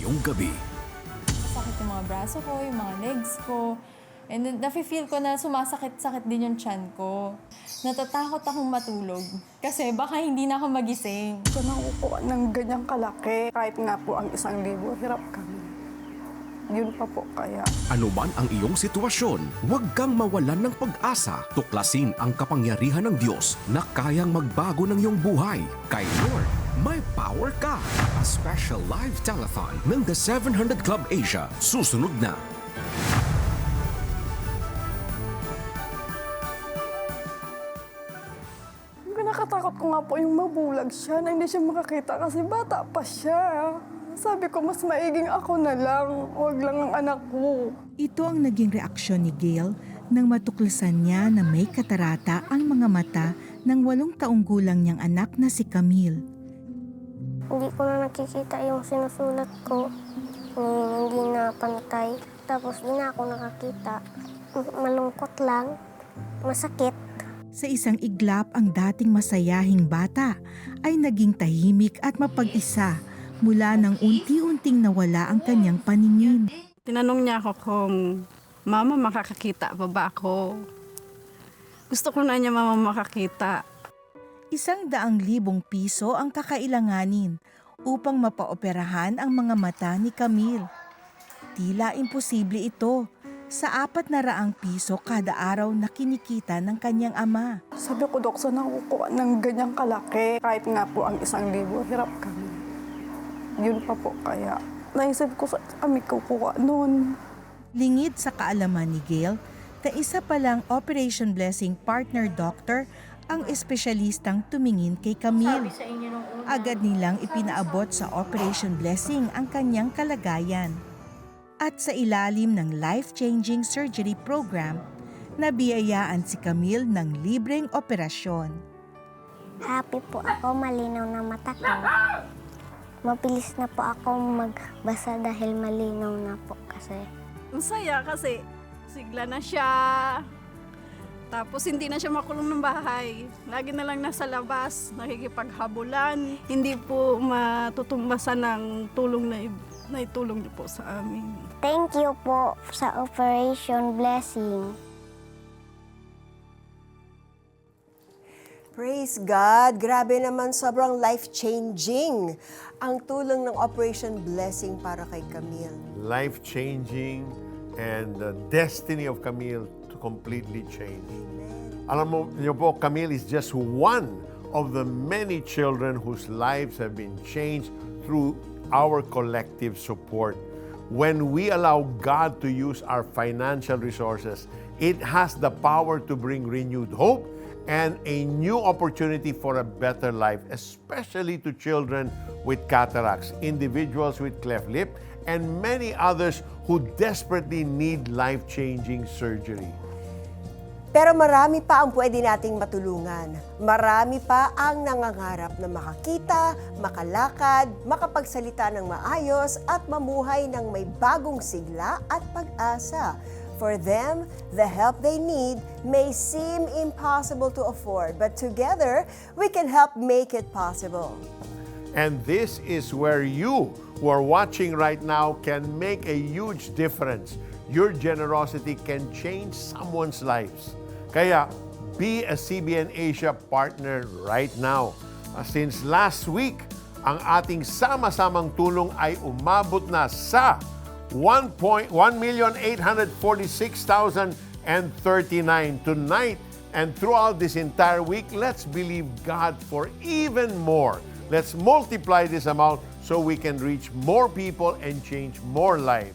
ngayong gabi. Sakit yung mga braso ko, yung mga legs ko. And then, nafe-feel ko na sumasakit-sakit din yung tiyan ko. Natatakot akong matulog kasi baka hindi na ako magising. Kung nakukuha ng ganyang kalaki, kahit nga po ang 1,000, hirap kami. Yun pa po kaya. Ano man ang iyong sitwasyon, huwag kang mawalan ng pag-asa. Tuklasin ang kapangyarihan ng Diyos na kayang magbago ng iyong buhay. Kay Lord, may power ka. A special live telethon ng The 700 Club Asia. Susunod na. Nakakatakot ko nga po yung mabulag siya na hindi siya makakita kasi bata pa siya. Sabi ko, mas maiging ako na lang, huwag lang ang anak ko. Ito ang naging reaksyon ni Gail nang matuklasan niya na may katarata ang mga mata ng 8 taong gulang niyang anak na si Camille. Hindi ko na nakikita yung sinusulat ko. Hindi na pantay. Tapos di na ako nakakita. Malungkot lang. Masakit. Sa isang iglap, ang dating masayahing bata ay naging tahimik at mapag-isa mula nang unti-unting nawala ang kanyang paningin. Tinanong niya ako kung, Mama, makakakita pa ba ako? Gusto ko na niya, Mama, makakita. 100,000 piso ang kakailanganin upang mapaoperahan ang mga mata ni Camille. Tila imposible ito sa 400 piso kada araw na kinikita ng kanyang ama. Sabi ko, Dok, saan nakukuha ng ganyang kalaki? Kahit nga po ang 1,000, hirap kami. Yun pa po kaya. Naisip ko, saan kami kukuha noon? Lingid sa kaalaman ni Gail na isa palang Operation Blessing partner doctor ang espesyalistang tumingin kay Camille. Agad nilang ipinaabot sa Operation Blessing ang kanyang kalagayan. At sa ilalim ng life-changing surgery program, nabiyayaan si Camille ng libreng operasyon. Happy po ako, malinaw na mata ko. Mabilis na po ako magbasa dahil malinaw na po kasi. Masaya kasi sigla na siya. Tapos hindi na siya makulong ng bahay. Lagi na lang nasa labas, nakikipaghabulan. Hindi po matutumbasan ng tulong na itulong niyo po sa amin. Thank you po sa Operation Blessing. Praise God! Grabe naman, sobrang life-changing ang tulong ng Operation Blessing para kay Camille. Life-changing and the destiny of Camille to completely change. Alam mo niyo po, Camille is just one of the many children whose lives have been changed through our collective support. When we allow God to use our financial resources, it has the power to bring renewed hope and a new opportunity for a better life, especially to children with cataracts, individuals with cleft lip, and many others who desperately need life-changing surgery. Pero marami pa ang pwede nating matulungan. Marami pa ang nangangarap na makakita, makalakad, makapagsalita ng maayos at mamuhay ng may bagong sigla at pag-asa. For them, the help they need may seem impossible to afford, but together, we can help make it possible. And this is where you who are watching right now can make a huge difference. Your generosity can change someone's lives. Kaya, be a CBN Asia partner right now. Since last week, ang ating sama-samang tulong ay umabot na sa 1,846,039 tonight. And throughout this entire week, let's believe God for even more. Let's multiply this amount so we can reach more people and change more lives.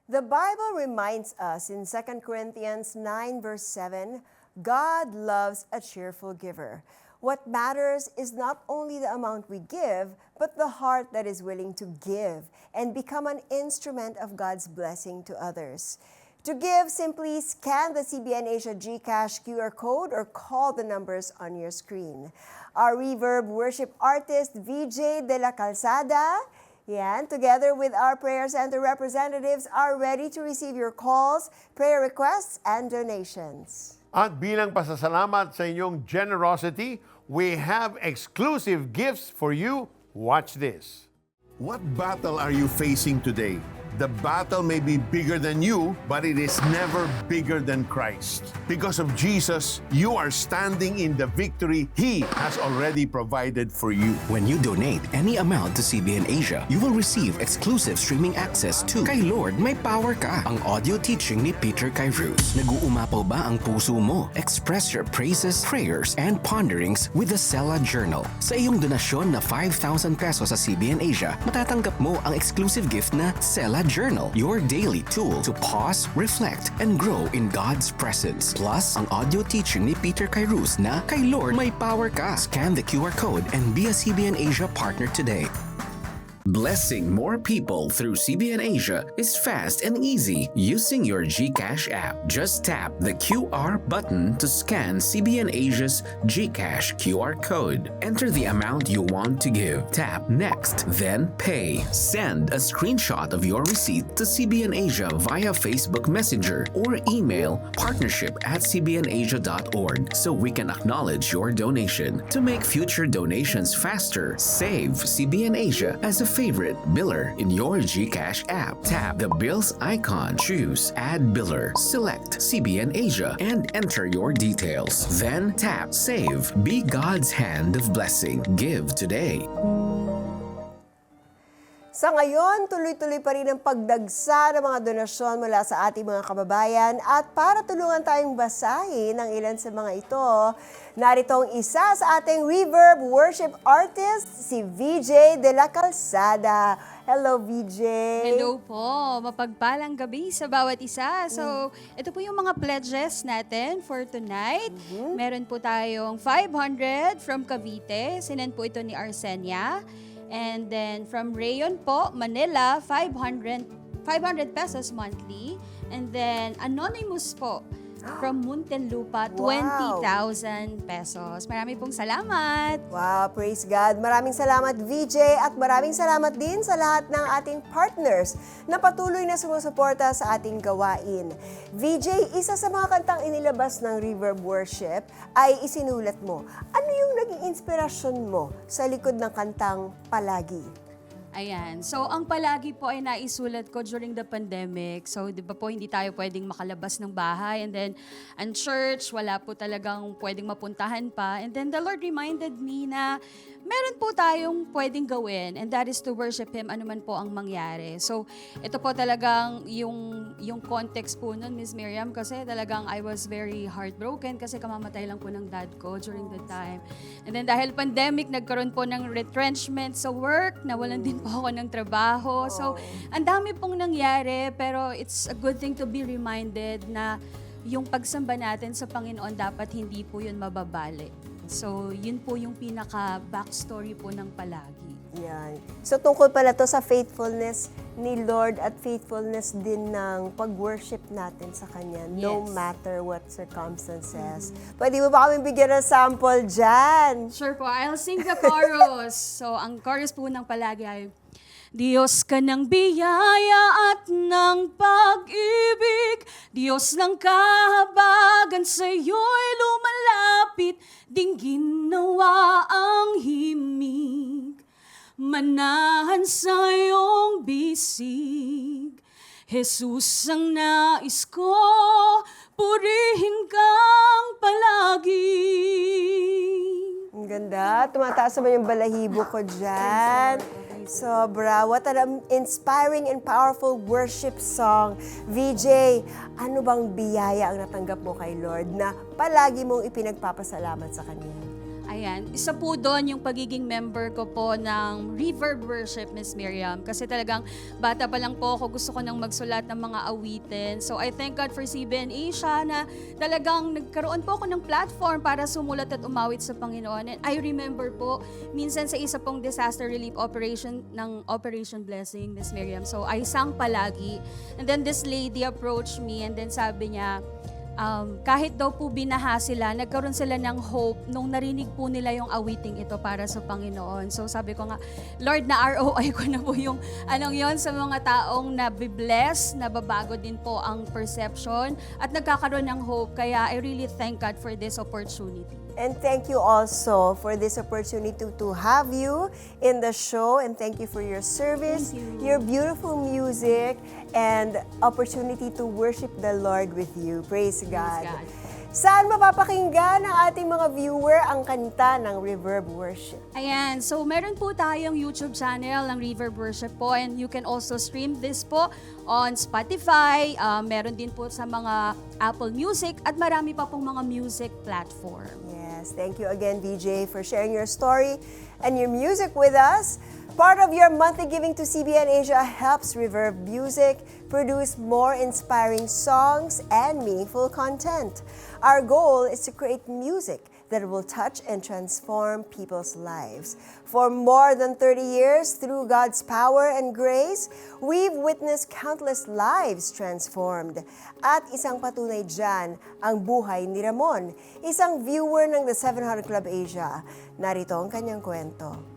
The Bible reminds us in 2 Corinthians 9 verse 7, God loves a cheerful giver. What matters is not only the amount we give, but the heart that is willing to give and become an instrument of God's blessing to others. To give, simply scan the CBN Asia GCash QR code or call the numbers on your screen. Our Reverb worship artist, VJ De La Calzada, yan, together with our Prayer Center representatives, are ready to receive your calls, prayer requests, and donations. At bilang pasasalamat sa inyong generosity, we have exclusive gifts for you. Watch this. What battle are you facing today? The battle may be bigger than you, but it is never bigger than Christ. Because of Jesus, you are standing in the victory He has already provided for you. When you donate any amount to CBN Asia, you will receive exclusive streaming access to Kay Lord May Power Ka, ang audio teaching ni Peter Kairos. Nag-uumapaw ba ang puso mo? Express your praises, prayers, and ponderings with the Sela Journal. Sa iyong donasyon na 5,000 pesos sa CBN Asia, matatanggap mo ang exclusive gift na Sela Journal, your daily tool to pause, reflect, and grow in God's presence. Plus, ang audio teaching ni Peter Kairos na Kay Lord May Power Ka. Scan the QR code and be a CBN Asia partner today. Blessing more people through CBN Asia is fast and easy using your GCash app. Just tap the QR button to scan CBN Asia's GCash QR code. Enter the amount you want to give. Tap Next, then Pay. Send a screenshot of your receipt to CBN Asia via Facebook Messenger or email partnership@cbnasia.org so we can acknowledge your donation. To make future donations faster, save CBN Asia as a favorite biller in your GCash app. Tap the bills icon, choose Add Biller, select CBN Asia, and enter your details. Then tap Save. Be God's hand of blessing. Give today. Sa ngayon, tuloy-tuloy pa rin ang pagdagsa ng mga donasyon mula sa ating mga kababayan at para tulungan tayong basahin ang ilan sa mga ito, narito ang isa sa ating Reverb worship artist, si VJ de la Calzada. Hello, VJ! Hello po! Mapagpalang gabi sa bawat isa. So, ito po yung mga pledges natin for tonight. Meron po tayong 500 from Cavite. Sinend po ito ni Arsenia. And then from Rayon po, Manila, 500 pesos monthly. And then Anonymous po, from Muntinlupa, 20,000 pesos. Marami pong salamat. Wow, praise God. Maraming salamat, VJ, at maraming salamat din sa lahat ng ating partners na patuloy na sumusuporta sa ating gawain. VJ, isa sa mga kantang inilabas ng Reverb Worship ay isinulat mo. Ano yung naging inspirasyon mo sa likod ng kantang Palagi? Ayan. So, ang Palagi po ay naisulat ko during the pandemic. So, di ba po, hindi tayo pwedeng makalabas ng bahay. And then, ang church, wala po talagang pwedeng mapuntahan pa. And then, the Lord reminded me na meron po tayong pwedeng gawin. And that is to worship Him anuman po ang mangyari. So, ito po talagang yung context po nun, Miss Miriam, kasi talagang I was very heartbroken kasi kamamatay lang po ng dad ko during the time. And then, dahil pandemic, nagkaroon po ng retrenchment sa work, nawalan din po ako ng trabaho. So, ang dami pong nangyari, pero it's a good thing to be reminded na yung pagsamba natin sa Panginoon, dapat hindi po yun mababali. So, yun po yung pinaka-backstory po ng Palagi. Yan. So, tungkol pala to sa faithfulness ni Lord at faithfulness din ng pag-worship natin sa Kanya, no Yes. matter what circumstances. Pwede mo ba kami bigyan ng sample dyan? Sure po, I'll sing the chorus. So, ang chorus po ng Palagi ay, Diyos ka ng biyaya at ng pag-ibig, Diyos ng kahabagan, sa'yo'y lumalapit, dinggin nawa ang himig, manahan sa iyong bisig. Jesus ang nais ko, purihin kang palagi. Ang ganda. Tumataas naman yung balahibo ko dyan. Sobra. What an inspiring and powerful worship song. VJ, ano bang biyaya ang natanggap mo kay Lord na palagi mong ipinagpapasalamat sa Kanya? Ayan, isa po doon yung pagiging member ko po ng Reverb Worship, Miss Miriam. Kasi talagang bata pa lang po ako, gusto ko nang magsulat ng mga awitin. So I thank God for CBN Asia na talagang nagkaroon po ako ng platform para sumulat at umawit sa Panginoon. And I remember po, minsan sa isa pong disaster relief operation ng Operation Blessing, Miss Miriam. So I sang Palagi. And then this lady approached me and then sabi niya, kahit daw po binaha sila, nagkaroon sila ng hope nung narinig po nila yung awiting ito para sa Panginoon. So sabi ko nga, Lord, na ROI ko na po yung anong yon sa mga taong nabibless, nababago din po ang perception at nagkakaroon ng hope. Kaya I really thank God for this opportunity. And thank you also for this opportunity to have you in the show. And thank you for your service, your beautiful music, and opportunity to worship the Lord with you. Praise God. God. Saan mapapakinggan ng ating mga viewer ang kanta ng Reverb Worship? Ayan, so meron po tayong YouTube channel ng Reverb Worship po, and you can also stream this po on Spotify, meron din po sa mga Apple Music at marami pa pong mga music platform. Yes, thank you again, VJ, for sharing your story and your music with us. Part of your monthly giving to CBN Asia helps Reverb Music produce more inspiring songs and meaningful content. Our goal is to create music that will touch and transform people's lives. For more than 30 years, through God's power and grace, we've witnessed countless lives transformed. At isang patunay dyan, ang buhay ni Ramon, isang viewer ng The 700 Club Asia. Narito ang kanyang kwento.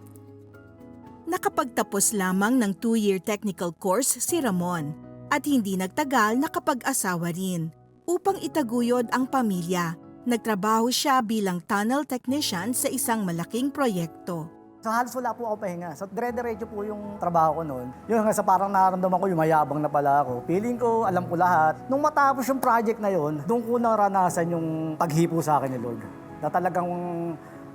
Nakapagtapos lamang ng 2-year technical course si Ramon at hindi nagtagal nakapag-asawa rin. Upang itaguyod ang pamilya, nagtrabaho siya bilang tunnel technician sa isang malaking proyekto. So halos wala po ako pahinga. So dire-diretso po yung trabaho ko noon. Yung hanggang sa parang nararamdaman ko yung mayabang na pala ako. Feeling ko, alam ko lahat. Nung matapos yung project na yon, doon ko naranasan yung paghipo sa akin ni Lord. Na talagang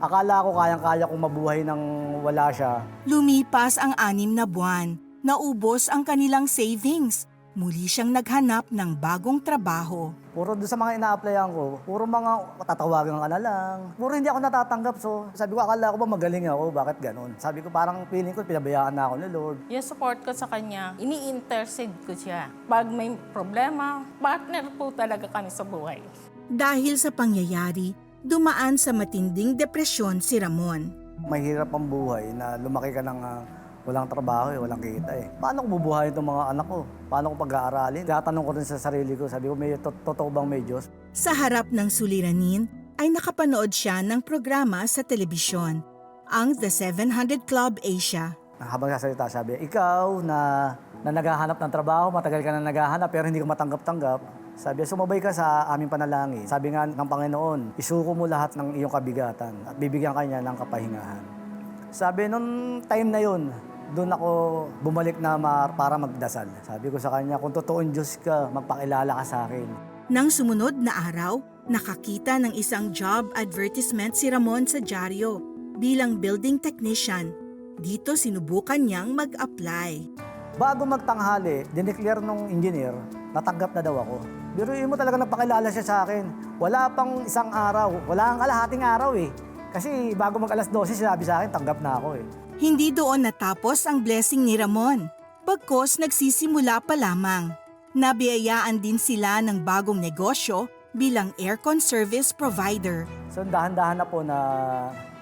akala ko kayang-kaya kong mabuhay nang wala siya. Lumipas ang 6 na buwan, naubos ang kanilang savings. Muli siyang naghanap ng bagong trabaho. Puro doon sa mga ina-applyan ko, puro mga tatawagan ka na lang. Puro hindi ako natatanggap. So sabi ko, akala ko ba magaling ako? Bakit ganun? Sabi ko, parang feeling ko, pinabayaan na ako ni Lord. Yung support ko sa kanya, ini-intercede ko siya. Pag may problema, partner po talaga kami sa buhay. Dahil sa pangyayari, dumaan sa matinding depresyon si Ramon. Mahirap ang buhay na lumaki ka ng walang trabaho, walang kita eh. Paano ko bubuhayin itong mga anak ko? Paano ko pag-aaralin? Tatanong ko rin sa sarili ko, sabi ko, may totoo bang may Diyos? Sa harap ng suliranin, ay nakapanood siya ng programa sa telebisyon, ang The 700 Club Asia. Habang sasalita, sabi, ikaw na naghahanap ng trabaho, matagal ka na naghahanap pero hindi ka matanggap-tanggap, sabi, sumabay ka sa aming panalangin. Sabi nga ng Panginoon, isuko mo lahat ng iyong kabigatan at bibigyan ka niya ng kapahingahan. Sabi, nung time na yun, doon ako bumalik na para magdasal. Sabi ko sa kanya, kung totoong Diyos ka, magpakilala ka sa akin. Nang sumunod na araw, nakakita ng isang job advertisement si Ramon sa dyaryo bilang building technician. Dito sinubukan niyang mag-apply. Bago magtanghali, dineclare nung engineer, natanggap na daw ako. Biruin mo talaga nagpakilala siya sa akin. Wala pang isang araw, wala ang kalahating araw eh. Kasi bago mag-alas 12, sinabi sa akin, tanggap na ako eh. Hindi doon natapos ang blessing ni Ramon. Bagkos nagsisimula pa lamang. Nabiyayaan din sila ng bagong negosyo bilang aircon service provider. So dahan-dahan na po na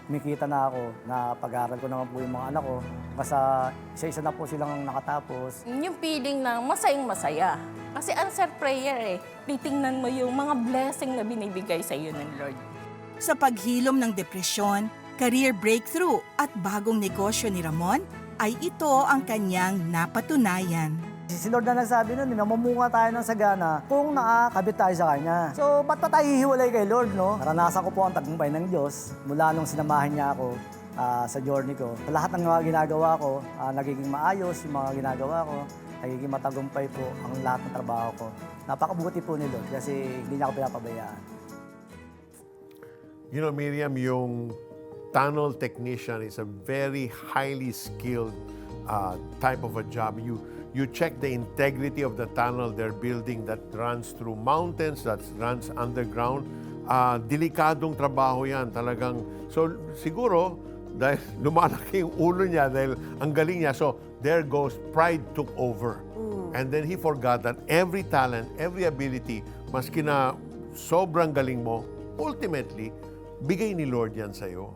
kumikita na ako, na pag-aaral ko naman po yung mga anak ko. Basta isa-isa na po silang nakatapos. Yung feeling na masayang-masaya. Kasi answer prayer eh. Titingnan mo yung mga blessing na binibigay sa iyo ng Lord. Sa paghilom ng depresyon, career breakthrough at bagong negosyo ni Ramon, ay ito ang kanyang napatunayan. Si Lord na nagsabi nun, namumunga tayo ng sagana kung nakakabit tayo sa Kanya. So, ba't pa tayo hihiwalay kay Lord, no? Naranasan ko po ang tagumpay ng Diyos mula nung sinamahan niya ako sa journey ko. Sa lahat ng mga ginagawa ko, nagiging maayos yung mga ginagawa ko. Nagiging matagumpay po ang lahat ng trabaho ko. Napakabuti po ni Lord kasi hindi niya ako pinapabayaan. You know, Miriam, yung tunnel technician is a very highly skilled type of a job. You check the integrity of the tunnel they're building that runs through mountains, that runs underground. Delikadong trabaho yan. Talagang, so siguro, dahil lumalaki yung ulo niya, dahil ang galing niya, so there goes, pride took over. And then he forgot that every talent, every ability, maski na sobrang galing mo, ultimately, bigay ni Lord yan sa'yo.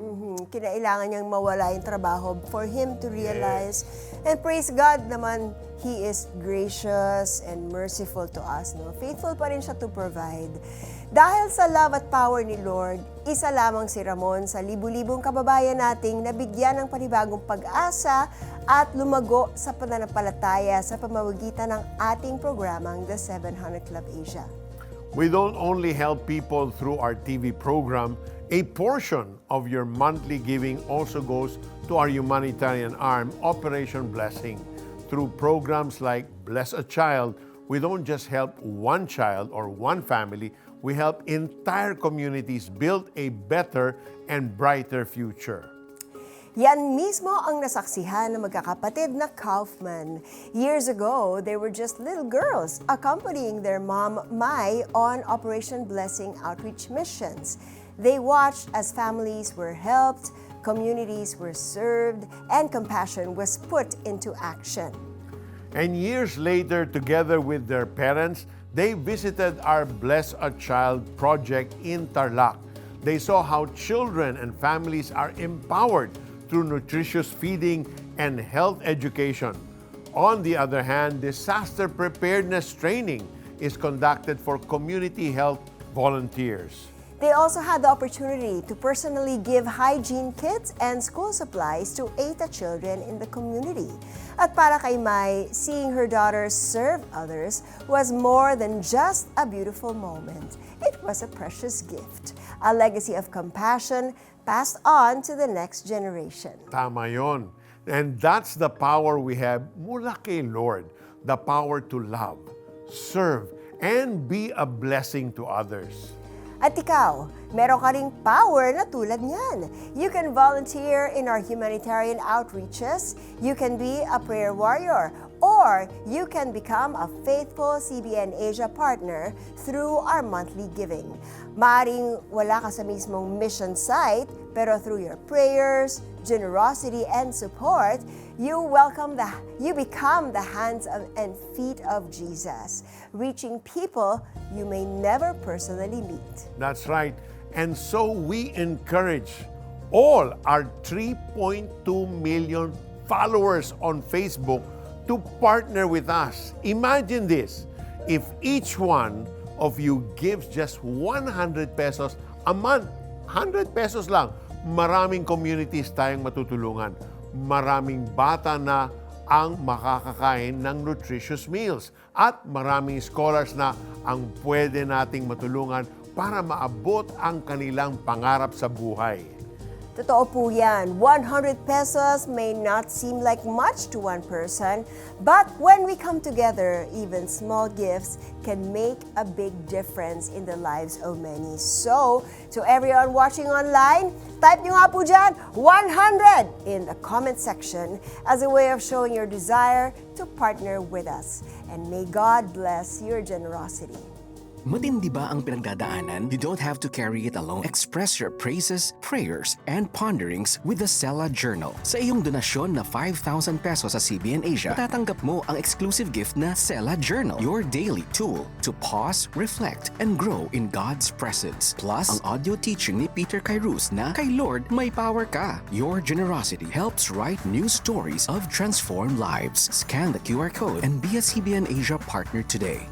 Kinailangan niyang mawala yung trabaho for him to realize. And praise God naman, He is gracious and merciful to us. No? Faithful pa rin siya to provide. Dahil sa love at power ni Lord, isa lamang si Ramon sa libu-libong kababayan nating nabigyan ng panibagong pag-asa at lumago sa pananampalataya sa pamamagitan ng ating programang The 700 Club Asia. We don't only help people through our TV program A portion of your monthly giving also goes to our humanitarian arm, Operation Blessing. Through programs like Bless a Child, we don't just help one child or one family, we help entire communities build a better and brighter future. Yan mismo ang nasaksihan ng magkakapatid na Kaufman. Years ago, they were just little girls accompanying their mom, Mai, on Operation Blessing outreach missions. They watched as families were helped, communities were served, and compassion was put into action. And years later, together with their parents, they visited our Bless a Child project in Tarlac. They saw how children and families are empowered through nutritious feeding and health education. On the other hand, disaster preparedness training is conducted for community health volunteers. They also had the opportunity to personally give hygiene kits and school supplies to 80 children in the community. At para kay Mai, seeing her daughters serve others was more than just a beautiful moment. It was a precious gift, a legacy of compassion passed on to the next generation. Tama yon. And that's the power we have mula kay Lord. The power to love, serve, and be a blessing to others. At ikaw, meron ka ring power na tulad niyan. You can volunteer in our humanitarian outreaches, you can be a prayer warrior, or you can become a faithful CBN Asia partner through our monthly giving. Maaring wala ka sa mismong mission site, pero through your prayers, generosity, and support, you become the hands and feet of Jesus, reaching people you may never personally meet. That's right. And so we encourage all our 3.2 million followers on Facebook to partner with us. Imagine this, if each one of you gives just 100 pesos a month, 100 pesos lang, maraming communities tayong matutulungan. Maraming bata na ang makakakain ng nutritious meals at maraming scholars na ang pwede nating matulungan para maabot ang kanilang pangarap sa buhay. Totoo po yan. 100 pesos may not seem like much to one person, but when we come together, even small gifts can make a big difference in the lives of many. So, to everyone watching online, type nyo nga po dyan, 100 in the comment section as a way of showing your desire to partner with us. And may God bless your generosity. Matindi ba ang pinagdadaanan? You don't have to carry it alone. Express your praises, prayers, and ponderings with the Sela Journal. Sa iyong donasyon na 5,000 pesos sa CBN Asia, tatanggap mo ang exclusive gift na Sela Journal, your daily tool to pause, reflect, and grow in God's presence. Plus, ang audio teaching ni Peter Kairos na Kay Lord, May Power Ka. Your generosity helps write new stories of transformed lives. Scan the QR code and be a CBN Asia partner today.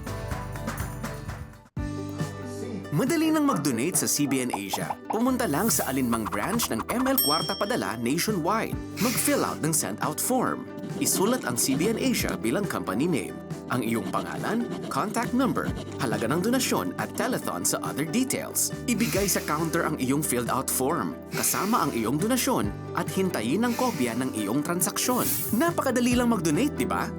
Madali nang mag-donate sa CBN Asia. Pumunta lang sa alinmang branch ng ML Kwarta Padala nationwide. Mag-fill out ng send-out form. Isulat ang CBN Asia bilang company name. Ang iyong pangalan, contact number, halaga ng donasyon at telethon sa other details. Ibigay sa counter ang iyong filled-out form, kasama ang iyong donasyon at hintayin ang kopya ng iyong transaksyon. Napakadali lang mag-donate, di ba?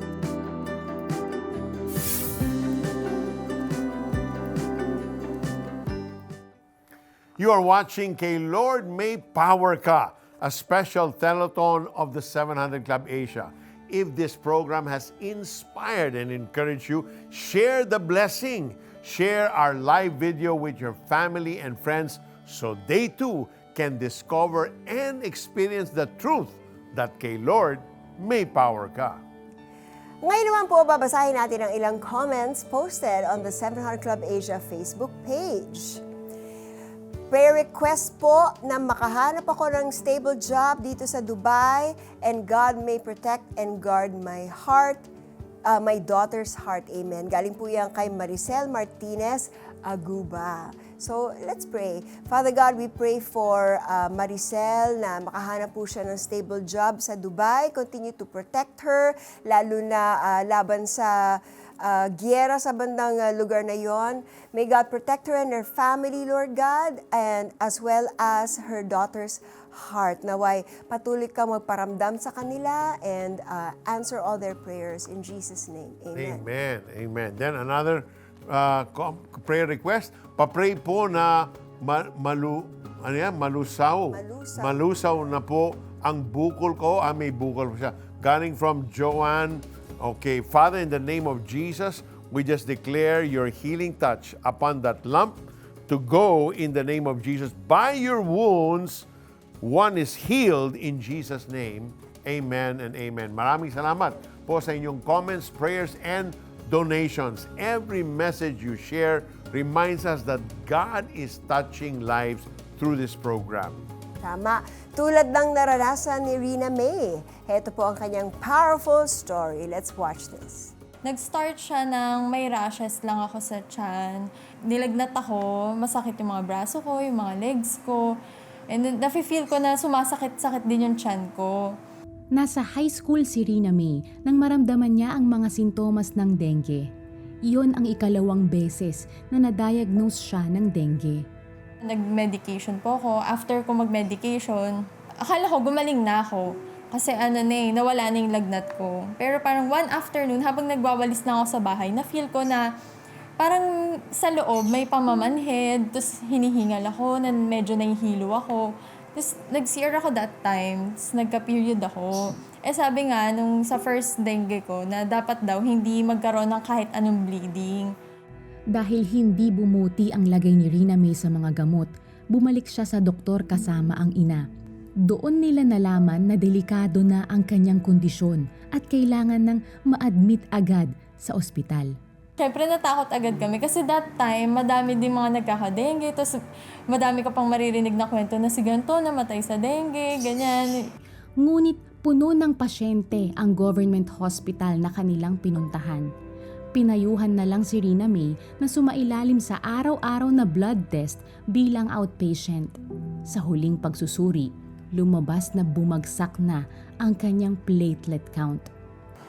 You are watching Kay Lord, May Power Ka, a special telethon of the 700 Club Asia. If this program has inspired and encouraged you, share the blessing. Share our live video with your family and friends so they too can discover and experience the truth that Kay Lord, May Power Ka. Ngayon naman po, babasahin natin ang ilang comments posted on the 700 Club Asia Facebook page. Prayer request po na makahanap ako ng stable job dito sa Dubai and God may protect and guard my heart my daughter's heart. Amen. Galing po yan kay Maricel Martinez Aguba. So, let's pray. Father God, we pray for Maricel na makahanap po siya ng stable job sa Dubai. Continue to protect her, lalo na laban sa giyera sa bandang lugar na yon. May God protect her and her family, Lord God, and as well as her daughter's heart. Naway patuloy ka magparamdam sa kanila and answer all their prayers in Jesus' name. Amen. Amen. Amen. Then another prayer request. Pa-pray po na malusaw. Malusaw na po ang bukol ko. May bukol po siya. Galing from Joanne. Okay, Father, in the name of Jesus, we just declare your healing touch upon that lump to go in the name of Jesus. By your wounds, one is healed in Jesus' name. Amen and amen. Maraming salamat po sa inyong comments, prayers, and donations. Every message you share reminds us that God is touching lives through this program. Tama. Tulad ng naranasan ni Rina May. Ito po ang kanyang powerful story. Let's watch this. Nag-start siya ng may rashes lang ako sa tiyan. Nilagnat ako, masakit yung mga braso ko, yung mga legs ko. And then, nafe-feel ko na sumasakit-sakit din yung tiyan ko. Nasa high school si Rina May nang maramdaman niya ang mga sintomas ng dengue. Iyon ang ikalawang beses na na-diagnose siya ng dengue. Nag-medication po ako. After ko mag-medication, akala ko gumaling na ako. Kasi nawala na yung lagnat ko. Pero parang one afternoon, habang nagwawalis na ako sa bahay, na-feel ko na parang sa loob may pamamanhid, tapos hinihingal ako, na medyo nahihilo ako. Tapos nag-CR ako that time, tapos nagka-period ako. Sabi nga, nung sa first dengue ko, na dapat daw hindi magkaroon ng kahit anong bleeding. Dahil hindi bumuti ang lagay ni Rina May sa mga gamot, bumalik siya sa doktor kasama ang ina. Doon nila nalaman na delikado na ang kanyang kondisyon at kailangan ng ma-admit agad sa ospital. Siyempre natakot agad kami kasi that time madami din mga nagkakadengue, tapos madami ka pang maririnig na kwento na si ganito namatay sa dengue, ganyan. Ngunit puno ng pasyente ang government hospital na kanilang pinuntahan. Pinayuhan na lang si Rina May na sumailalim sa araw-araw na blood test bilang outpatient. Sa huling pagsusuri, lumabas na bumagsak na ang kanyang platelet count.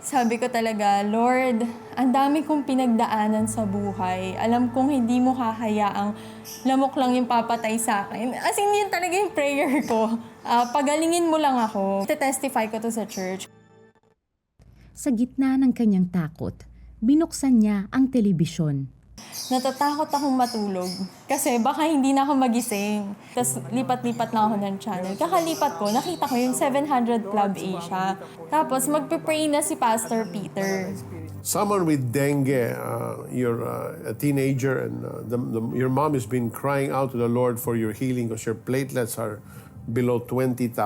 Sabi ko talaga, Lord, ang dami kong pinagdaanan sa buhay. Alam kong hindi mo hahayaang lamok lang yung papatay sa akin. As in, yun talaga yung prayer ko. Pagalingin mo lang ako. Testify ko to sa church. Sa gitna ng kanyang takot, binuksan niya ang telebisyon. Natatakot akong matulog kasi baka hindi na ako magising. Tapos lipat-lipat na ako ng channel. Kakalipat ko, nakita ko yung 700 Club Asia. Tapos magpe-pray na si Pastor Peter. Someone with dengue, you're a teenager, and your mom has been crying out to the Lord for your healing because your platelets are below 20,000.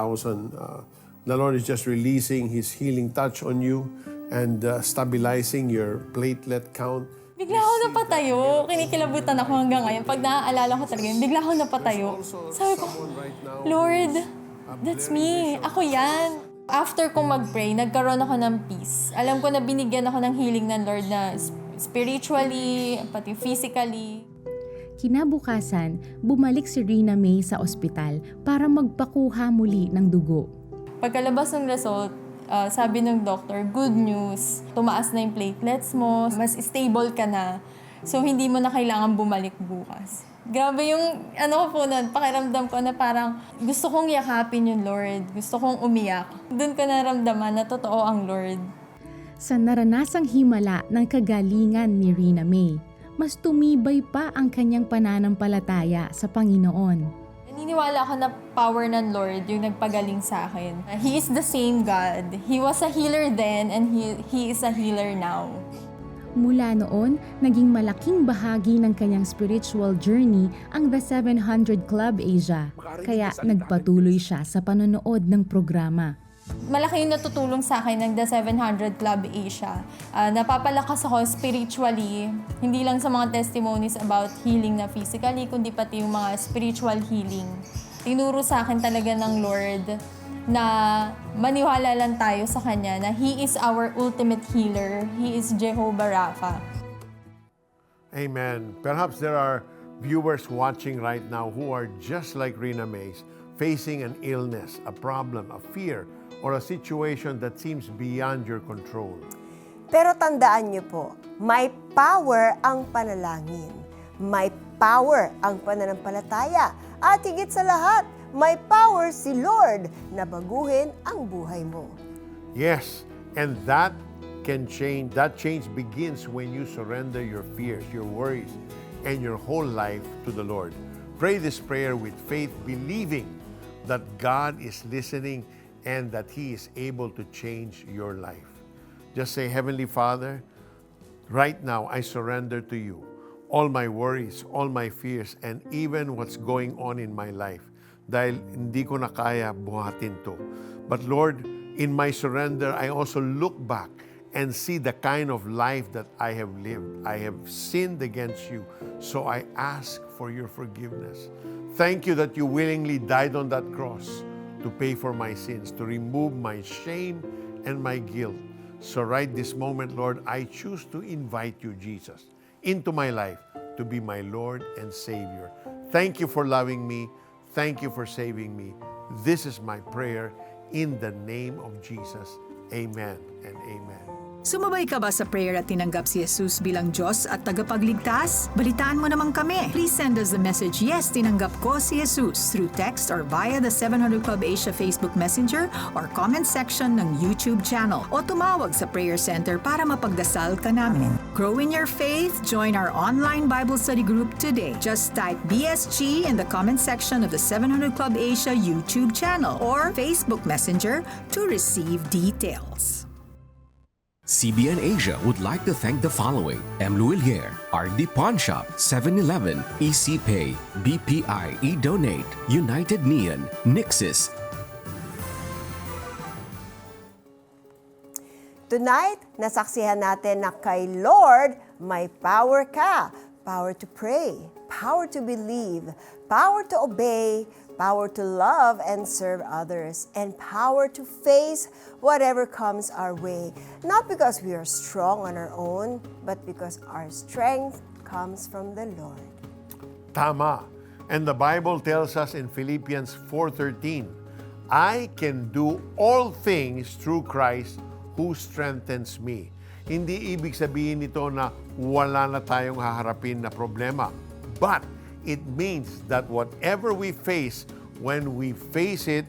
The Lord is just releasing His healing touch on you and stabilizing your platelet count. Bigla ako napatayo. Kinikilabutan ako hanggang ngayon. Pag naaalala ko talaga yun, bigla ako napatayo. Sabi ko, Lord, that's me. Ako yan. After kong mag-pray, nagkaroon ako ng peace. Alam ko na binigyan ako ng healing ng Lord na spiritually, pati physically. Kinabukasan, bumalik si Rina May sa ospital para magpakuha muli ng dugo. Pagkalabas ng result, sabi ng doctor, good news. Tumaas na yung platelets mo, mas stable ka na. So, hindi mo na kailangan bumalik bukas. Grabe yung, pakiramdam ko na parang gusto kong yakapin yung Lord. Gusto kong umiyak. Doon ko naramdaman na totoo ang Lord. Sa naranasang himala ng kagalingan ni Rina May, mas tumibay pa ang kanyang pananampalataya sa Panginoon. Naniniwala ako na power ng Lord yung nagpagaling sa akin. He is the same God. He was a healer then and He is a healer now. Mula noon, naging malaking bahagi ng kanyang spiritual journey ang The 700 Club Asia. Kaya nagpatuloy siya sa panonood ng programa. Malaki yung natutulong sa akin ng The 700 Club Asia. Napapalakas ako spiritually, hindi lang sa mga testimonies about healing na physically, kundi pati yung mga spiritual healing. Tinuro sa akin talaga ng Lord na maniwala lang tayo sa Kanya na He is our ultimate healer. He is Jehovah Rapha. Amen. Perhaps there are viewers watching right now who are just like Rina Mays, facing an illness, a problem, a fear, or a situation that seems beyond your control. Pero tandaan niyo po, may power ang panalangin. May power ang pananampalataya. At higit sa lahat, may power si Lord na baguhin ang buhay mo. Yes, and that can change. That change begins when you surrender your fears, your worries, and your whole life to the Lord. Pray this prayer with faith, believing that God is listening and that He is able to change your life. Just say, Heavenly Father, right now I surrender to you all my worries, all my fears, and even what's going on in my life. Dahil hindi ko na kaya buhatin to. But Lord, in my surrender, I also look back and see the kind of life that I have lived. I have sinned against you, so I ask for your forgiveness. Thank you that you willingly died on that cross to pay for my sins, to remove my shame and my guilt. So right this moment, Lord, I choose to invite you, Jesus, into my life to be my Lord and Savior. Thank you for loving me. Thank you for saving me. This is my prayer in the name of Jesus. Amen and amen. Sumabay ka ba sa prayer at tinanggap si Jesus bilang Diyos at tagapagligtas? Balitaan mo naman kami. Please send us the message, yes, tinanggap ko si Jesus, through text or via the 700 Club Asia Facebook Messenger or comment section ng YouTube channel. O tumawag sa Prayer Center para mapagdasal ka namin. Grow in your faith, join our online Bible study group today. Just type BSG in the comment section of the 700 Club Asia YouTube channel or Facebook Messenger to receive details. CBN Asia would like to thank the following: M. Luilier, RD Pawn Shop, 7-Eleven, EC Pay, BPI, eDonate, United Neon, Nixis. Tonight, nasaksihan natin na kay Lord may power ka. Power to pray, power to believe, power to obey, power to love and serve others, and power to face whatever comes our way. Not because we are strong on our own, but because our strength comes from the Lord. Tama. And the Bible tells us in Philippians 4:13, I can do all things through Christ who strengthens me. Hindi ibig sabihin nito na wala na tayong haharapin na problema. But it means that whatever we face, when we face it,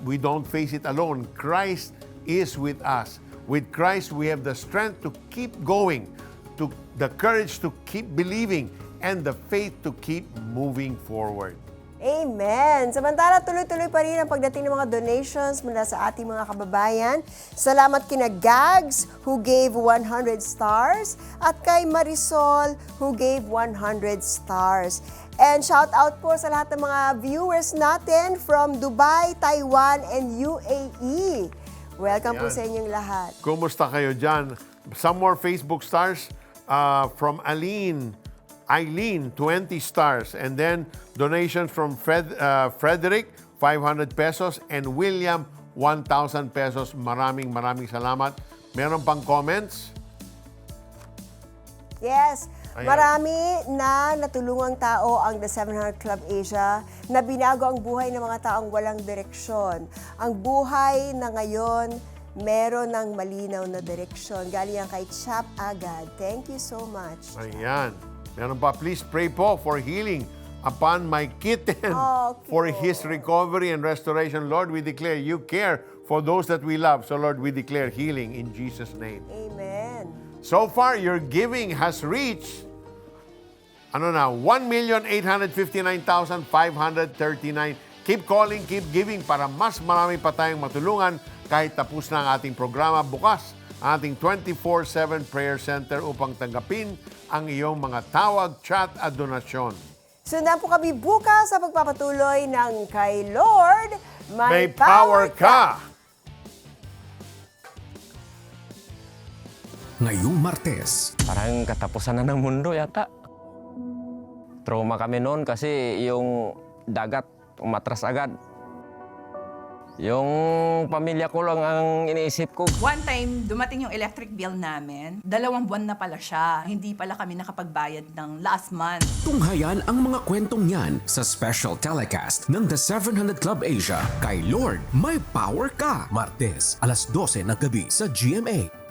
we don't face it alone. Christ is with us. With Christ, we have the strength to keep going, the courage to keep believing, and the faith to keep moving forward. Amen! Samantala, tuloy-tuloy pa rin ang pagdating ng mga donations mula sa ating mga kababayan. Salamat kina Gags, who gave 100 stars, at kay Marisol, who gave 100 stars. And shout out po sa lahat ng mga viewers natin from Dubai, Taiwan, and UAE. Welcome po sa inyong lahat. Kumusta kayo dyan? Some more Facebook stars from Eileen, 20 stars. And then donations from Frederick, 500 pesos. And William, 1,000 pesos. Maraming salamat. Meron pang comments? Yes. Ayan. Marami na natulungang tao ang The 700 Club Asia na binago ang buhay ng mga taong walang direksyon. Ang buhay na ngayon, meron ng malinaw na direksyon. Galing yan kay Chap Agad. Thank you so much. Ayan. Meron pa, please pray po for healing upon my kitten, for his recovery and restoration. Lord, we declare you care for those that we love. So Lord, we declare healing in Jesus' name. Amen. So far, your giving has reached 1,859,539. Keep calling, keep giving para mas marami pa tayong matulungan kahit tapos na ang ating programa. Bukas ang ating 24/7 prayer center upang tanggapin ang iyong mga tawag, chat at donasyon. Sundan po kami bukas sa pagpapatuloy ng Kay Lord, May Power Ka! Ngayong Martes, parang katapusan na ng mundo yata. Trauma kami noon kasi yung dagat umatras agad. Yung pamilya ko lang ang iniisip ko. One time, dumating yung electric bill namin. 2 buwan na pala siya. Hindi pala kami nakapagbayad ng last month. Tunghayan ang mga kwentong yan sa special telecast ng The 700 Club Asia kay Lord, May Power Ka. Martes, alas 12 ng gabi sa GMA.